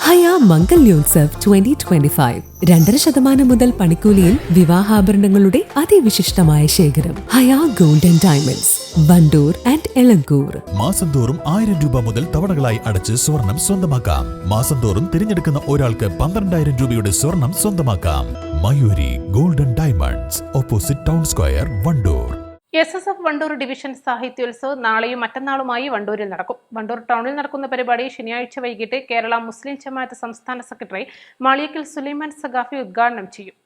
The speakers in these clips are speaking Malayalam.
ഹയ മംഗല്യോത്സവ് 2025 2.5% മുതൽ പണിക്കൂലിയിൽ വിവാഹാഭരണങ്ങളുടെ അതിവിശിഷ്ടമായ ശേഖരം. Haya gold and diamonds, Wandoor and Elankur. മാസം തോറും 1000 രൂപ മുതൽ തവണകളായി അടച്ച് സ്വർണം സ്വന്തമാക്കാം. മാസം തോറും തിരഞ്ഞെടുക്കുന്ന ഒരാൾക്ക് 12,000 രൂപയുടെ സ്വർണം സ്വന്തമാക്കാം. Mayuri gold and diamonds, opposite town square, Wandoor. SSF Wandoor division Sahityotsav നാളെയും മറ്റന്നാളുമായി വണ്ടൂരിൽ നടക്കും. വണ്ടൂർ ടൗണിൽ നടക്കുന്ന പരിപാടി ശനിയാഴ്ച വൈകിട്ട് കേരള മുസ്ലിം ജമാഅത്ത് സംസ്ഥാന സെക്രട്ടറി മാളിയേക്കൽ സുലൈമാൻ സഖാഫി ഉദ്ഘാടനം ചെയ്യും.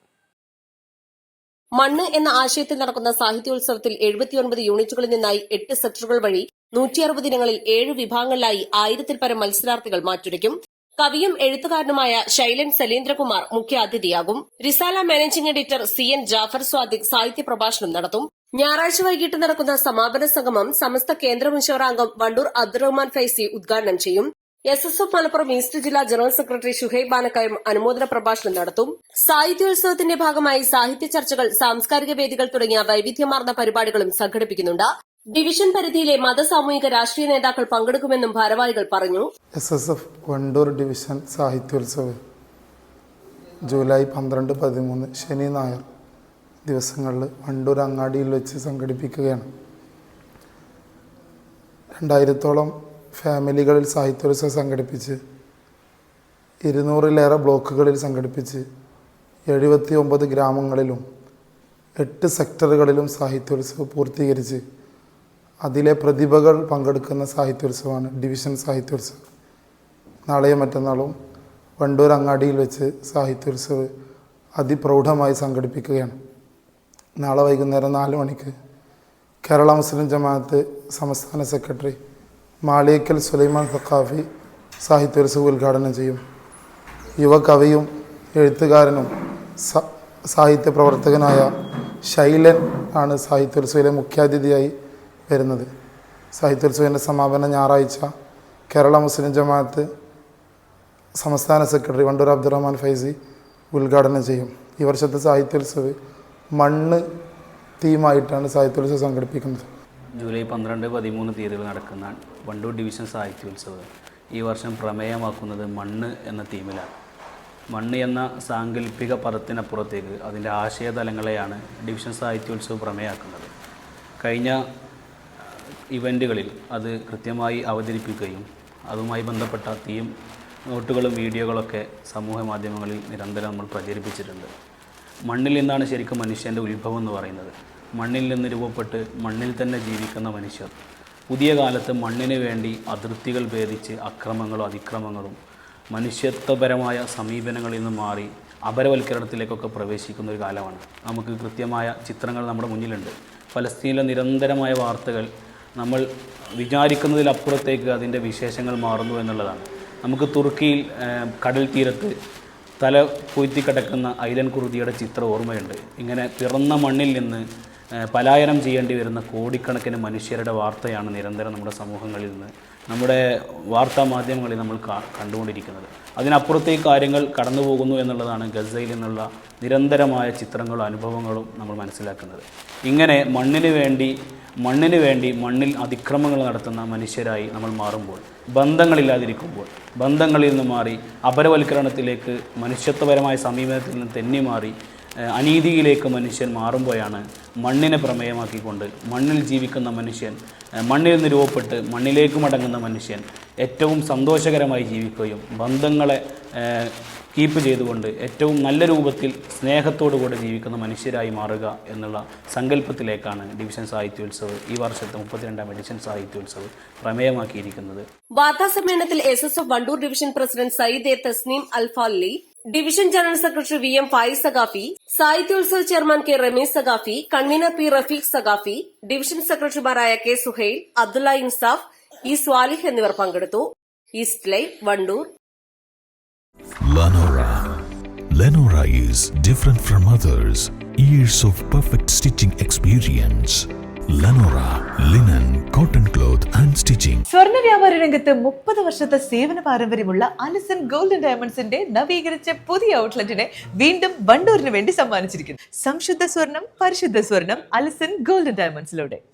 മണ്ണ് എന്ന ആശയത്തിൽ നടക്കുന്ന സാഹിത്യോത്സവത്തിൽ 79 യൂണിറ്റുകളിൽ നിന്നായി 8 സെക്ടറുകൾ വഴി 160 ഇനങ്ങളിൽ 7 വിഭാഗങ്ങളിലായി 1000-ൽ പരം മത്സരാർത്ഥികൾ മാറ്റുരയ്ക്കും. കവിയും എഴുത്തുകാരനുമായ ശൈലൻ സലീന്ദ്രകുമാർ മുഖ്യാതിഥിയാകും. റിസാല managing editor CN Jafar Sadiq സാഹിത്യ പ്രഭാഷണം നടത്തും. ഞായറാഴ്ച വൈകിട്ട് നടക്കുന്ന സമാപന സംഗമം സമസ്ത കേന്ദ്ര മുഷവറ വണ്ടൂർ അബ്ദുറഹ്മാൻ ഫൈസി ഉദ്ഘാടനം ചെയ്യും. SSF മലപ്പുറം ഈസ്റ്റ് ജില്ലാ ജനറൽ സെക്രട്ടറി ഷുഹൈബ് ബാനക്കായും അനുമോദന പ്രഭാഷണം നടത്തും. സാഹിത്യോത്സവത്തിന്റെ ഭാഗമായി സാഹിത്യ ചർച്ചകൾ, സാംസ്കാരിക വേദികൾ തുടങ്ങിയ വൈവിധ്യമാർന്ന പരിപാടികളും സംഘടിപ്പിക്കുന്നുണ്ട്. ഡിവിഷൻ പരിധിയിലെ മതസാമൂഹിക രാഷ്ട്രീയ നേതാക്കൾ പങ്കെടുക്കുമെന്നും ഭാരവാഹികൾ പറഞ്ഞു. SSF Wandoor division Sahityotsav July 12, 13 ശനി ഞായർ ദിവസങ്ങളിൽ വണ്ടൂർ അങ്ങാടിയിൽ വെച്ച് സംഘടിപ്പിക്കുകയാണ്. 2000-ഓളം ഫാമിലികളിൽ സാഹിത്യോത്സവം സംഘടിപ്പിച്ച് 200-ലേറെ ബ്ലോക്കുകളിൽ സംഘടിപ്പിച്ച് 79 ഗ്രാമങ്ങളിലും 8 സെക്ടറുകളിലും സാഹിത്യോത്സവം പൂർത്തീകരിച്ച് അതിലെ പ്രതിഭകൾ പങ്കെടുക്കുന്ന സാഹിത്യോത്സവമാണ് ഡിവിഷൻ സാഹിത്യോത്സവം. നാളെയും മറ്റന്നാളും വണ്ടൂർ അങ്ങാടിയിൽ വെച്ച് സാഹിത്യോത്സവം അതിപ്രൗഢമായി സംഘടിപ്പിക്കുകയാണ്. നാളെ വൈകുന്നേരം 4 മണിക്ക് കേരള മുസ്ലിം ജമാഅത്ത് സംസ്ഥാന സെക്രട്ടറി മാളിയേക്കൽ സുലൈമാൻ സഖാഫി സാഹിത്യോത്സവം ഉദ്ഘാടനം ചെയ്യും. യുവകവിയും എഴുത്തുകാരനും സാഹിത്യ പ്രവർത്തകനായ ശൈലൻ ആണ് സാഹിത്യോത്സവത്തിലെ മുഖ്യാതിഥിയായി വരുന്നത്. സാഹിത്യോത്സവത്തിൻ്റെ സമാപന ഞായറാഴ്ച കേരള മുസ്ലിം ജമാഅത്ത് സംസ്ഥാന സെക്രട്ടറി വണ്ടൂർ അബ്ദുറഹ്മാൻ ഫൈസി ഉദ്ഘാടനം ചെയ്യും. ഈ വർഷത്തെ സാഹിത്യോത്സവം മണ്ണ് തീമായിട്ടാണ് സാഹിത്യോത്സവം സംഘടിപ്പിക്കുന്നത്. ജൂലൈ 12, 13 തീയതികൾ നടക്കുന്ന വണ്ടൂർ ഡിവിഷൻ സാഹിത്യോത്സവം ഈ വർഷം പ്രമേയമാക്കുന്നത് മണ്ണ് എന്ന തീമിലാണ്. മണ്ണ് എന്ന സാങ്കല്പിക പദത്തിനപ്പുറത്തേക്ക് അതിൻ്റെ ആശയതലങ്ങളെയാണ് ഡിവിഷൻ സാഹിത്യോത്സവം പ്രമേയമാക്കുന്നത്. കഴിഞ്ഞ ഇവൻറ്റുകളിൽ അത് കൃത്യമായി അവതരിപ്പിക്കുകയും അതുമായി ബന്ധപ്പെട്ട തീം നോട്ടുകളും വീഡിയോകളൊക്കെ സമൂഹ മാധ്യമങ്ങളിൽ നിരന്തരം നമ്മൾ പ്രചരിപ്പിച്ചിട്ടുണ്ട്. മണ്ണിൽ നിന്നാണ് ശരിക്കും മനുഷ്യൻ്റെ ഉത്ഭവം എന്ന് പറയുന്നത്. മണ്ണിൽ നിന്ന് രൂപപ്പെട്ട് മണ്ണിൽ തന്നെ ജീവിക്കുന്ന മനുഷ്യർ പുതിയ കാലത്ത് മണ്ണിന് വേണ്ടി അതിർത്തികൾ ഭേദിച്ച് അക്രമങ്ങളും അതിക്രമങ്ങളും മനുഷ്യത്വപരമായ സമീപനങ്ങളിൽ നിന്ന് മാറി അപരവൽക്കരണത്തിലേക്കൊക്കെ പ്രവേശിക്കുന്ന ഒരു കാലമാണ്. നമുക്ക് കൃത്യമായ ചിത്രങ്ങൾ നമ്മുടെ മുന്നിലുണ്ട്. ഫലസ്തീനിലെ നിരന്തരമായ വാർത്തകൾ നമ്മൾ വിചാരിക്കുന്നതിലപ്പുറത്തേക്ക് അതിൻ്റെ വിശേഷങ്ങൾ മാറുന്നു എന്നുള്ളതാണ്. നമുക്ക് തുർക്കിയിൽ കടൽ തീരത്ത് തല പൊയ്ത്തിക്കിടക്കുന്ന ഐലൻ കുറുദിയുടെ ചിത്രം ഓർമ്മയുണ്ട്. ഇങ്ങനെ പിറന്ന മണ്ണിൽ നിന്ന് പലായനം ചെയ്യേണ്ടി വരുന്ന കോടിക്കണക്കിന് മനുഷ്യരുടെ വാർത്തയാണ് നിരന്തരം നമ്മുടെ സമൂഹങ്ങളിൽ നിന്ന്, നമ്മുടെ വാർത്താ മാധ്യമങ്ങളിൽ നമ്മൾ കണ്ടുകൊണ്ടിരിക്കുന്നത്. അതിനപ്പുറത്തേക്ക് കാര്യങ്ങൾ കടന്നു പോകുന്നു എന്നുള്ളതാണ് ഗസയിൽ നിന്നുള്ള നിരന്തരമായ ചിത്രങ്ങളും അനുഭവങ്ങളും നമ്മൾ മനസ്സിലാക്കുന്നത്. ഇങ്ങനെ മണ്ണിന് വേണ്ടി മണ്ണിൽ അതിക്രമങ്ങൾ നടത്തുന്ന മനുഷ്യരായി നമ്മൾ മാറുമ്പോൾ, ബന്ധങ്ങളില്ലാതിരിക്കുമ്പോൾ, ബന്ധങ്ങളിൽ നിന്ന് മാറി അപരവൽക്കരണത്തിലേക്ക് മനുഷ്യത്വപരമായ സമീപനത്തിൽ നിന്ന് തെന്നി മാറി അനീതിയിലേക്ക് മനുഷ്യൻ മാറുമ്പോഴാണ് മണ്ണിനെ പ്രമേയമാക്കിക്കൊണ്ട് മണ്ണിൽ ജീവിക്കുന്ന മനുഷ്യൻ, മണ്ണിൽ നിന്ന് രൂപപ്പെട്ട് മണ്ണിലേക്ക് മടങ്ങുന്ന മനുഷ്യൻ ഏറ്റവും സന്തോഷകരമായി ജീവിക്കുകയും ബന്ധങ്ങളെ കീപ്പ് ചെയ്തുകൊണ്ട് ഏറ്റവും നല്ല രൂപത്തിൽ സ്നേഹത്തോടുകൂടെ ജീവിക്കുന്ന മനുഷ്യരായി മാറുക എന്നുള്ള സങ്കല്പത്തിലേക്കാണ് ഡിവിഷൻ സാഹിത്യോത്സവ് ഈ വർഷത്തെ 32ാം എഡിഷൻ സാഹിത്യോത്സവ് പ്രമേയമാക്കിയിരിക്കുന്നത്. വാർത്താ സമ്മേളനത്തിൽ SSF Wandoor division president Sayyid Tasneem Alfali, division general secretary VM Faiz Saqafi, സാഹിത്യോത്സവ chairman K Rameez Saqafi, convener P Rafeeq Saqafi, division സെക്രട്ടറിമാരായ K സുഹൈൽ, അബ്ദുള്ള ഇൻസാഫ്, E സ്വാലിഹ് എന്നിവർ പങ്കെടുത്തു. East live, Wandoor. Lenora is different from others. Years of perfect stitching experience. Lenora linen, cotton cloth and stitching. സ്വർണ്ണ വ്യാപാര രംഗത്ത് 30 വർഷത്തെ സേവന പാരമ്പര്യമുള്ള അലിസൺ ഗോൾഡ് ആൻഡ് ഡയമണ്ട്സിന്റെ നവീകരിച്ച പുതിയ ഔട്ട്ലെറ്റിനെ വീണ്ടും വണ്ടൂരിന് വേണ്ടി സമ്മാനിച്ചിരിക്കുന്നു. സംശുദ്ധ സ്വർണം, പരിശുദ്ധ സ്വർണം, അലിസൺ ഗോൾഡ് ആൻഡ് ഡയമണ്ട്സിലൂടെ.